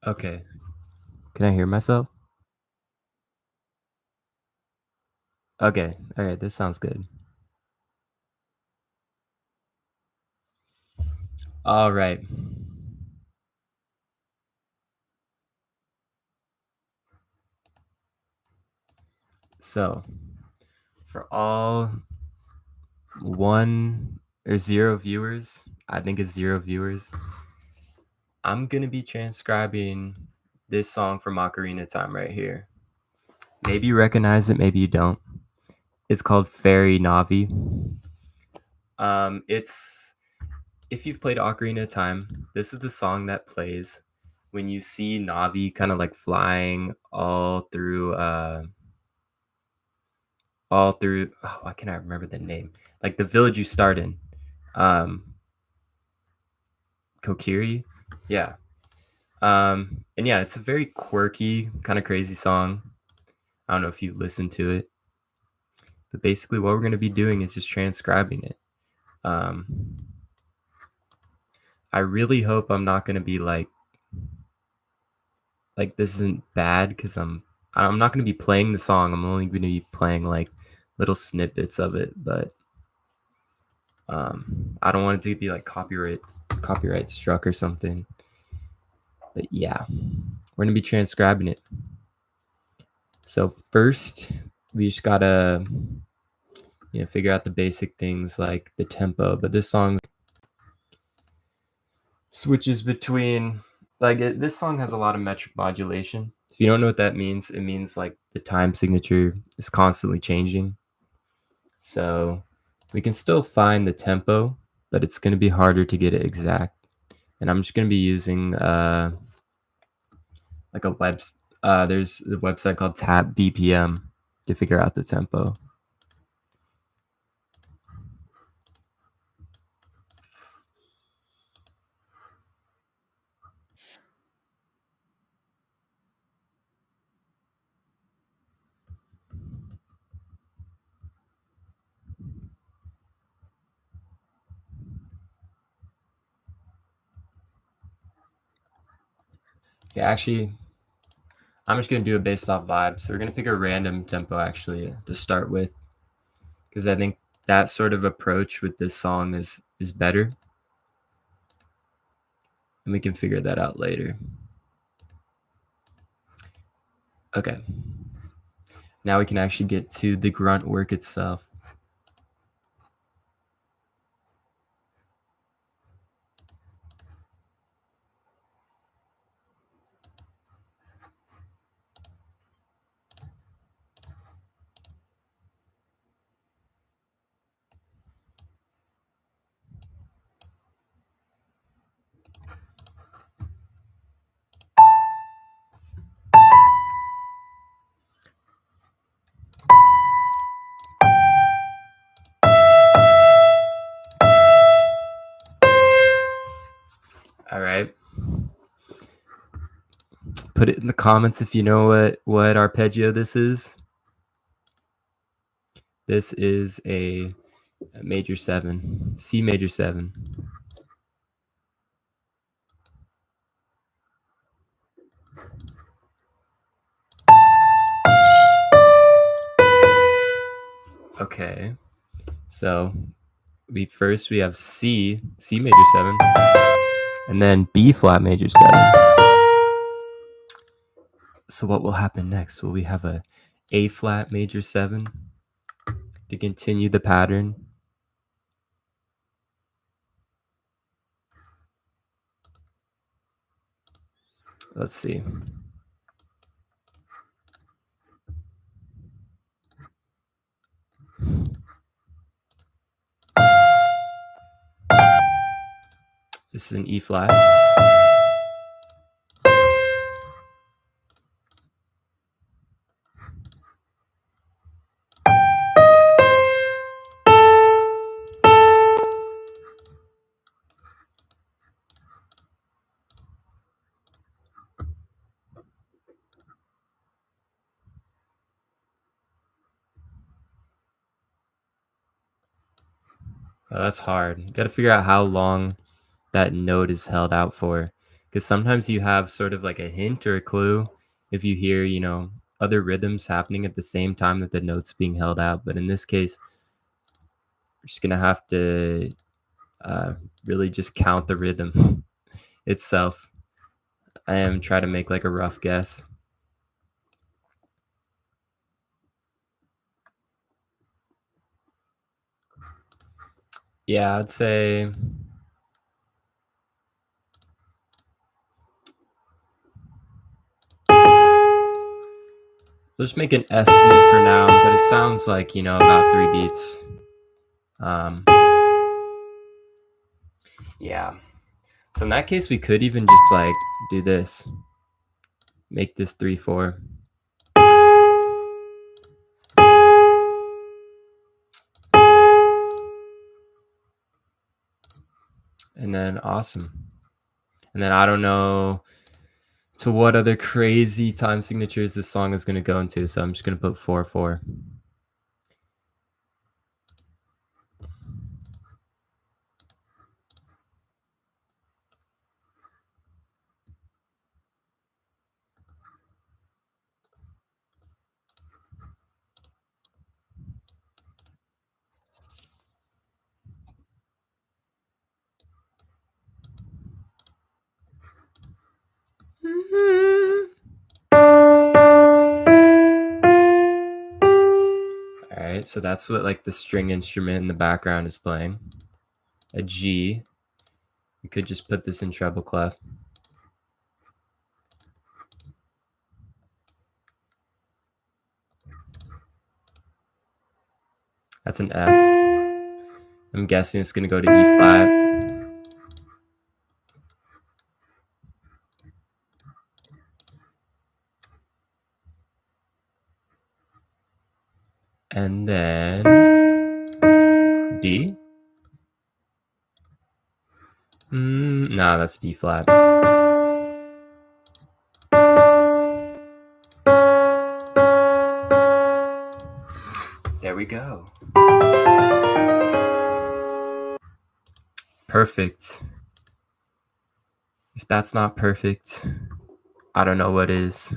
Okay. Can I hear myself? Okay. All right. This sounds good. All right. So, for all one or zero viewers, I think it's zero viewers, I'm going to be transcribing this song from Ocarina Time right here. Maybe you recognize it, maybe you don't. It's called Fairy Navi. It's if you've played Ocarina of Time, this is the song that plays when you see Navi kind of like flying all through oh, why can't I remember the name? Like the village you start in. Um Kokiri? Yeah. And yeah, it's a very quirky, kind of crazy song. I don't know if you listen to it, but basically what we're gonna be doing is just transcribing it. Um I really hope I'm not gonna be like this isn't bad because I'm not gonna be playing the song. I'm only gonna be playing like little snippets of it, but I don't want it to be like copyright struck or something. But yeah, we're gonna be transcribing it. So first, we just gotta figure out the basic things like the tempo. But this song switches between this song has a lot of metric modulation. If you don't know what that means, it means like the time signature is constantly changing. So we can still find the tempo, but it's going to be harder to get it exact. And I'm just going to be using like a there's a website called Tap BPM to figure out the tempo. Yeah, actually, I'm just going to do it based off vibe. So we're going to pick a random tempo actually to start with because I think that sort of approach with this song is better, and we can figure that out later. Okay. Now we can actually get to the grunt work itself. All right. Put it in the comments if you know what arpeggio this is. This is a major 7, C major 7. Okay. So we have C major 7, and then B flat major 7. So what will happen next? Will we have A flat major 7 to continue the pattern? Let's see. This is an E flat. Oh, that's hard. You got to figure out how long that note is held out for. because sometimes you have sort of like a hint or a clue if you hear, other rhythms happening at the same time that the note's being held out. But in this case, we're just gonna have to uh, really just count the rhythm itself. I am trying to make like a rough guess. Yeah, I'd say let's just make an estimate for now, but it sounds like, about 3 beats. Um, yeah. So in that case, we could even just like do this, make this 3/4. And then awesome. And then I don't know to what other crazy time signatures this song is going to go into. So I'm just going to put 4/4. All right, so that's what like the string instrument in the background is playing. A G. We could just put this in treble clef. That's an F. I'm guessing it's going to go to E flat. And then D. No, that's D flat. There we go. Perfect. If that's not perfect, I don't know what is.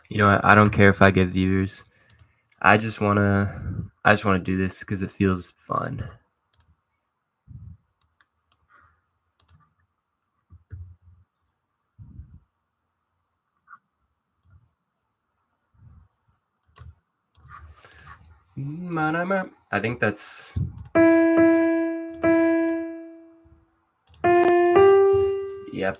You know what? I don't care if I get viewers. I just wanna do this because it feels fun. I think that's yep.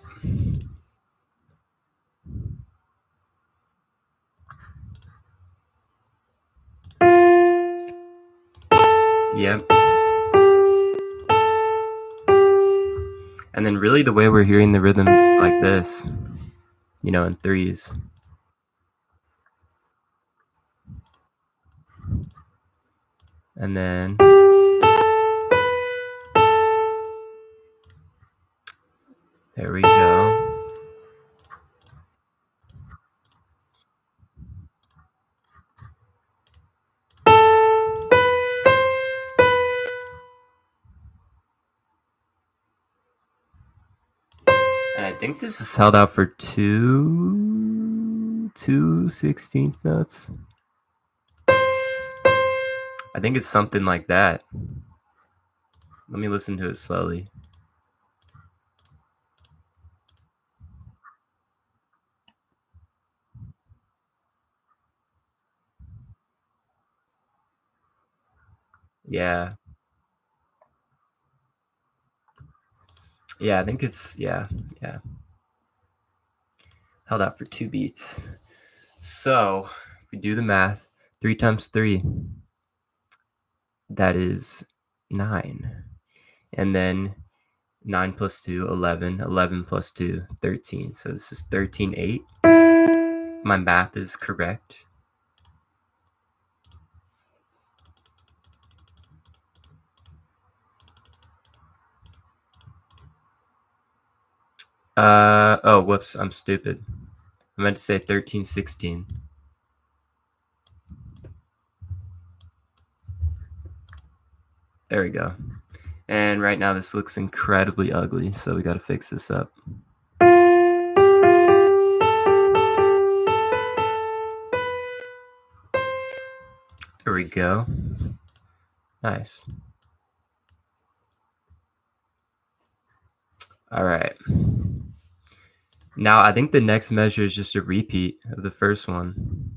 Yep. And then really the way we're hearing the rhythms is like this, in threes. And then there we go. And I think this is held out for two 16th notes. I think it's something like that. Let me listen to it slowly. Yeah. Yeah, I think it's yeah. Held out for 2 beats. So, if we do the math, 3 times 3, that is 9. And then 9 plus 2, 11. 11 plus 2, 13. So this is 13/8. My math is correct. Oh, whoops, I'm stupid. I meant to say 13/16. There we go. And right now this looks incredibly ugly, so we got to fix this up. There we go. Nice. All right. Now I think the next measure is just a repeat of the first one.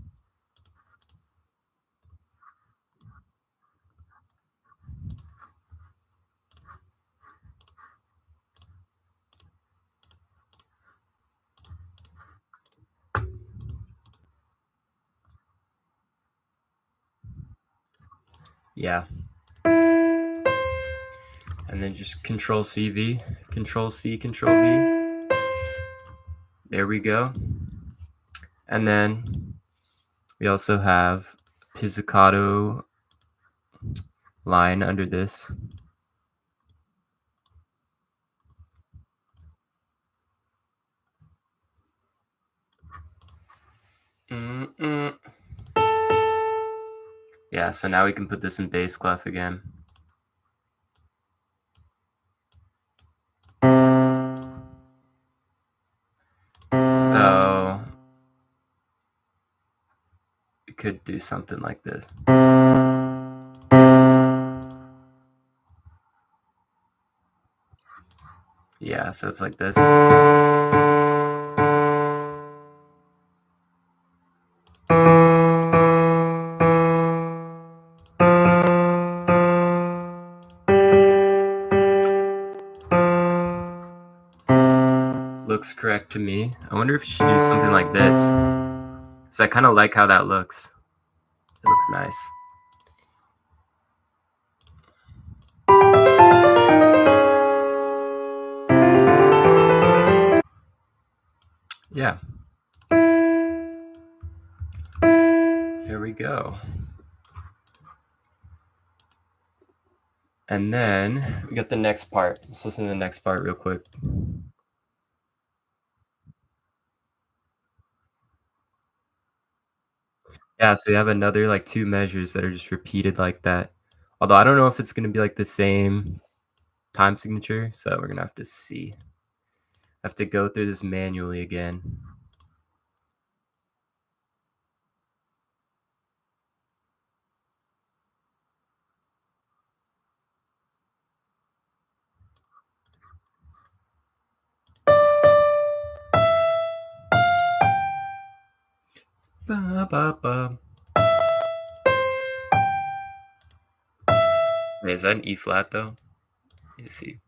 Yeah. And then just Control C V, Control C, Control V. There we go. And then we also have pizzicato line under this. Mm-mm. Yeah, so now we can put this in bass clef again. So we could do something like this. Yeah, so it's like this. Looks correct to me. I wonder if you should do something like this. Because I kind of like how that looks. It looks nice. Yeah. There we go. And then we got the next part. Let's listen to the next part real quick. Yeah, so we have another like 2 measures that are just repeated like that. Although I don't know if it's gonna be like the same time signature, so we're gonna have to see. I have to go through this manually again. Ba, ba, ba. Wait, is that an E flat though? Let's see.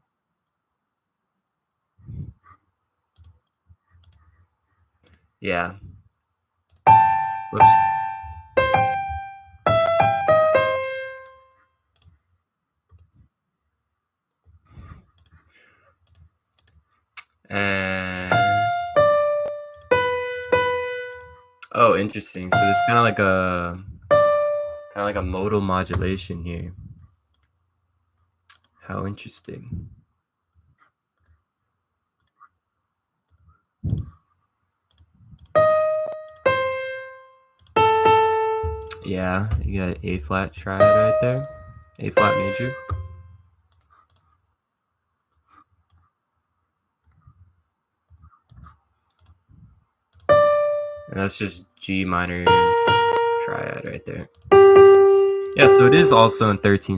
Yeah. Whoops. And oh, interesting. So there's kind of like a modal modulation here. How interesting. Yeah, you got A flat triad right there. A flat major. And that's just G minor triad right there. Yeah, so it is also in 13/16.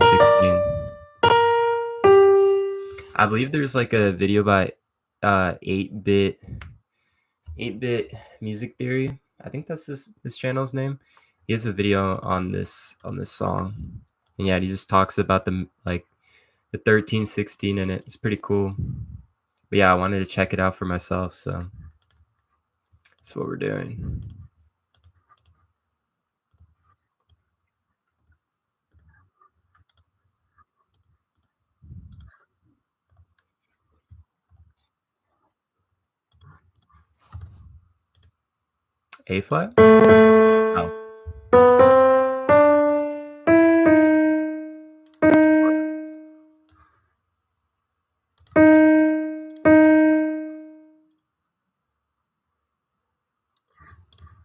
I believe there's like a video by 8-bit music theory. I think that's his channel's name. He has a video on this song. And yeah, he just talks about the 13/16 in it. It's pretty cool. But yeah, I wanted to check it out for myself, so that's what we're doing. A flat? Oh,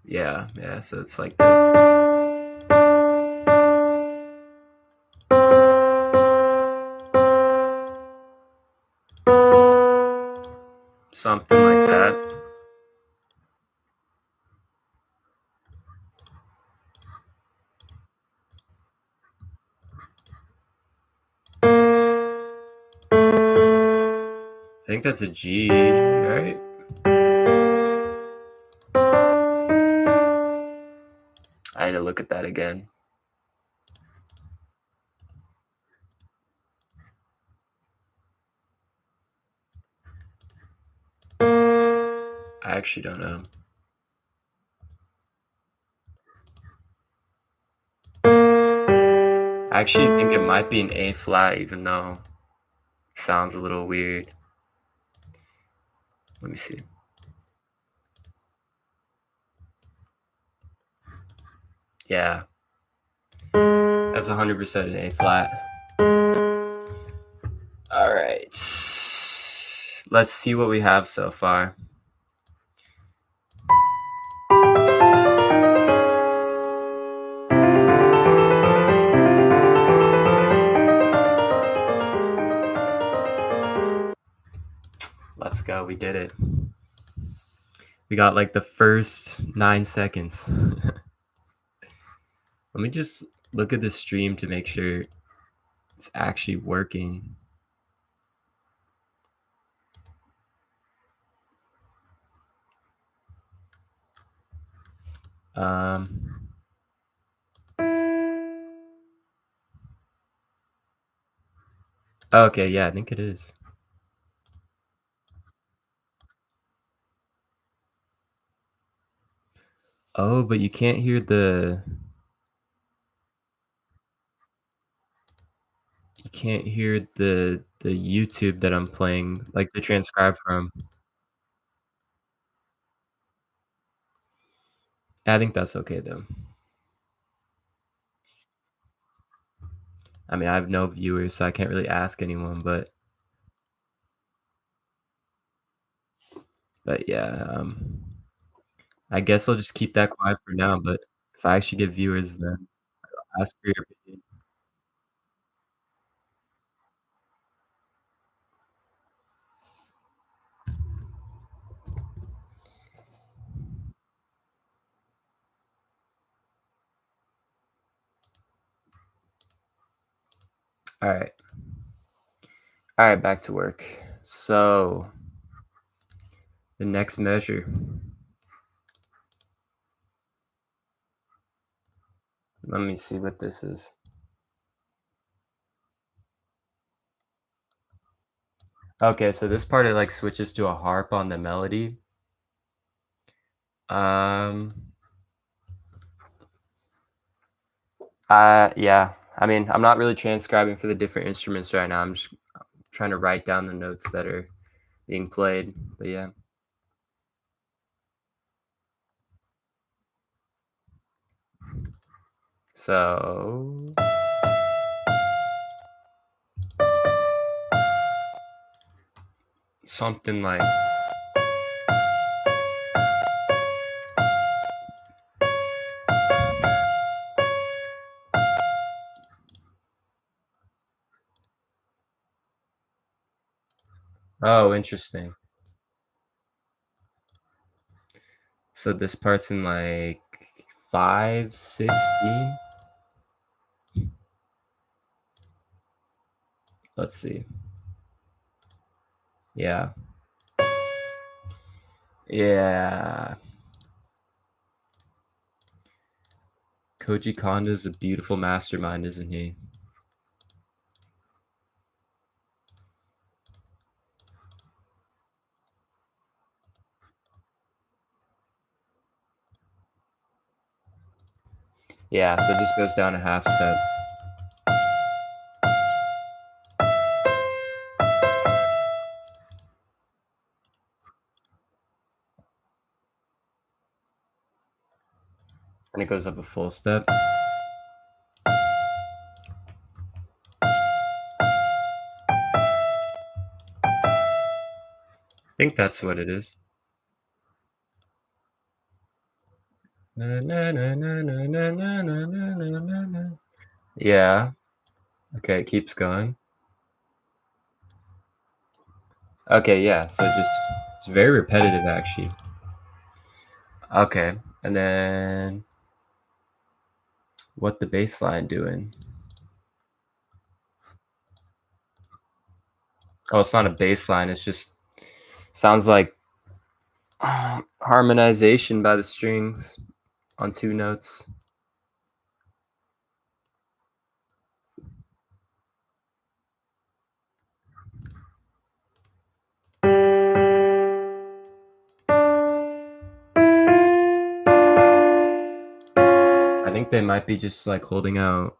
yeah, yeah. So it's like this. Something like that. I think that's a G, right? I had to look at that again. I actually don't know. I actually think it might be an A flat, even though it sounds a little weird. Let me see. Yeah, that's 100% an A flat. All right. Let's see what we have so far. Let's go. We did it. We got like the first 9 seconds. Let me just look at the stream to make sure it's actually working. Um, okay, yeah, I think it is. Oh, but you can't hear the YouTube that I'm playing, like the transcribe from. I think that's okay though. I mean, I have no viewers, so I can't really ask anyone, but yeah, I guess I'll just keep that quiet for now, but if I actually get viewers, then I'll ask for your opinion. All right. All right, back to work. So, the next measure. Let me see what this is. Okay, so this part it like switches to a harp on the melody. Um, yeah. I mean, I'm not really transcribing for the different instruments right now. I'm just trying to write down the notes that are being played. But yeah. So, something like oh, interesting. So this part's in like 5/16. Let's see. Yeah. Yeah. Koji Kondo's a beautiful mastermind, isn't he? Yeah, so it just goes down a half step. And it goes up a full step. I think that's what it is. Yeah. Okay, it keeps going. Okay, yeah, so just it's very repetitive actually. Okay, and then what the bass line doing? Oh, it's not a bass line, it's just sounds like harmonization by the strings on two notes. I think they might be just like holding out.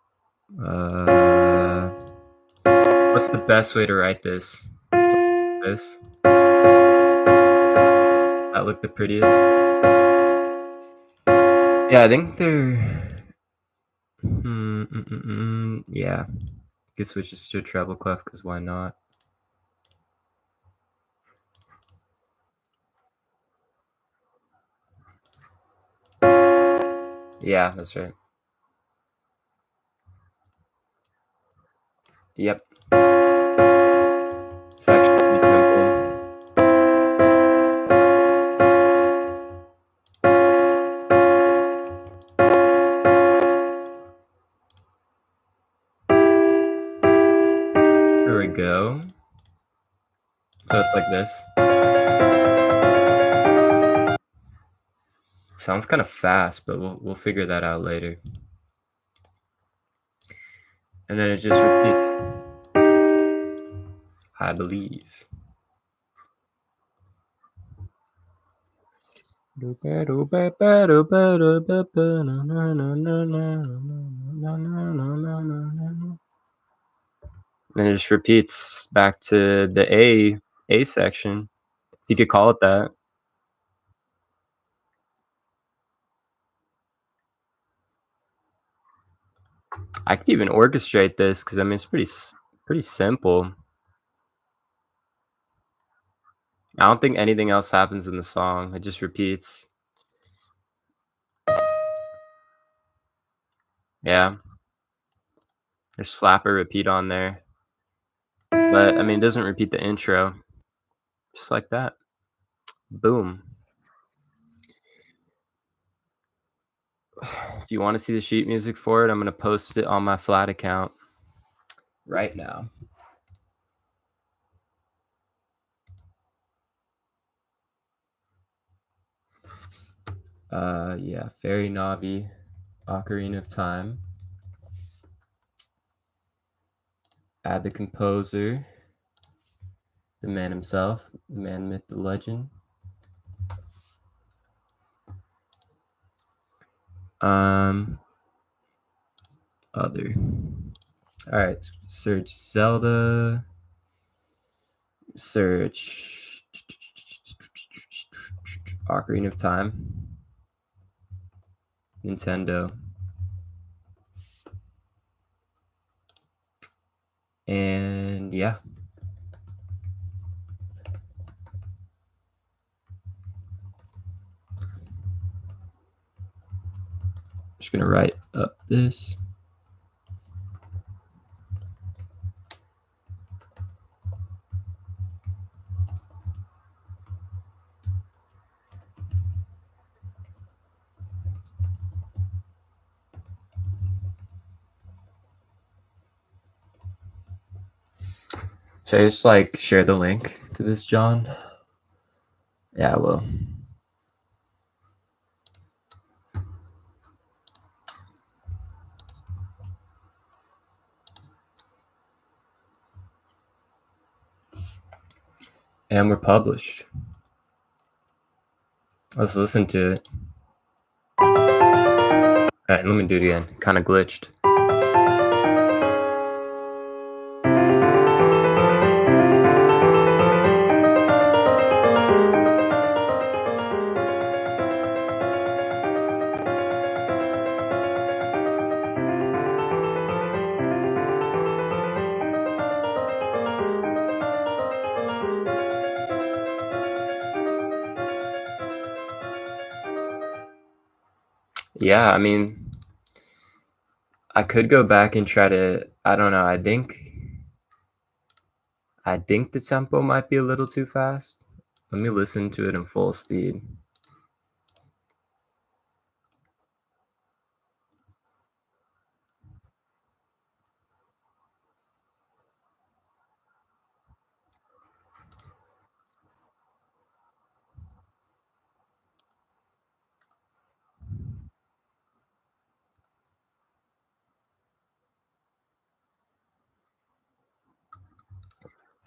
What's the best way to write this? Something like this. Does that look the prettiest? Yeah, I think they're. Yeah, could switch this to a treble clef because why not? Yeah, that's right. Yep. It's actually pretty simple. There we go. So it's like this. Sounds kind of fast, but we'll figure that out later. And then it just repeats. I believe. And it just repeats back to the A section. You could call it that. I could even orchestrate this because I mean it's pretty simple. I don't think anything else happens in the song. It just repeats. Yeah. There's slapper repeat on there. But I mean it doesn't repeat the intro. Just like that. Boom. If you want to see the sheet music for it, I'm gonna post it on my flat account right now. Yeah, Fairy Navi, Ocarina of Time. Add the composer, the man himself, the man, myth, the legend. Other. All right, search Zelda. Search Ocarina of Time. Nintendo. And yeah. Just gonna write up this. Should I just like share the link to this, John? Yeah, I will. And we're published. Let's listen to it. All right, let me do it again. Kind of glitched. Yeah, I mean, I could go back and try to. I don't know. I think the tempo might be a little too fast. Let me listen to it in full speed.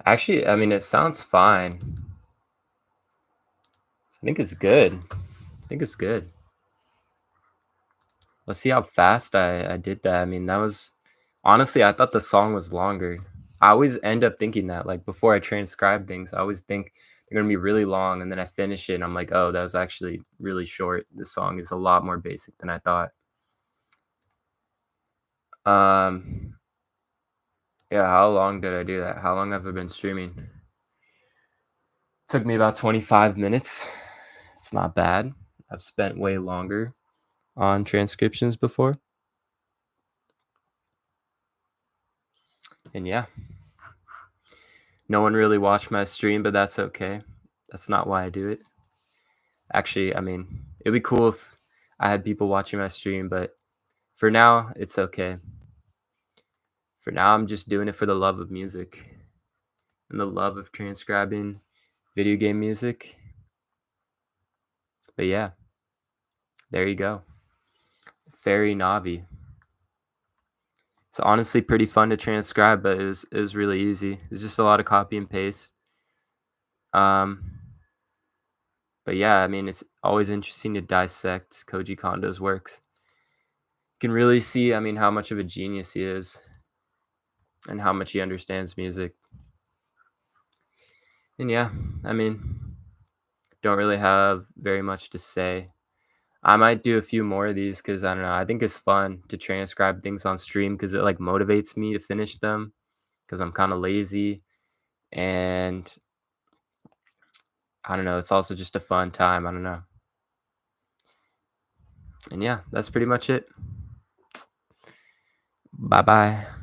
Actually, I mean, it sounds fine. I think it's good. I think it's good. Let's see how fast I did that. I mean, that was honestly, I thought the song was longer. I always end up thinking that, like before I transcribe things, I always think they're gonna be really long, and then I finish it, and I'm like, oh, that was actually really short. The song is a lot more basic than I thought. Um, yeah, how long did I do that? How long have I been streaming? Took me about 25 minutes. It's not bad. I've spent way longer on transcriptions before. And yeah, no one really watched my stream, but that's okay. That's not why I do it. Actually, I mean, it'd be cool if I had people watching my stream, but for now, it's okay. For now, I'm just doing it for the love of music and the love of transcribing video game music. But yeah, there you go. Fairy Navi. It's honestly pretty fun to transcribe, but it was really easy. It's just a lot of copy and paste. Um, but yeah, I mean, it's always interesting to dissect Koji Kondo's works. You can really see, I mean, how much of a genius he is and how much he understands music. And yeah, I mean, don't really have very much to say. I might do a few more of these because I don't know. I think it's fun to transcribe things on stream because it like motivates me to finish them because I'm kind of lazy. And I don't know. It's also just a fun time. I don't know. And yeah, that's pretty much it. Bye bye.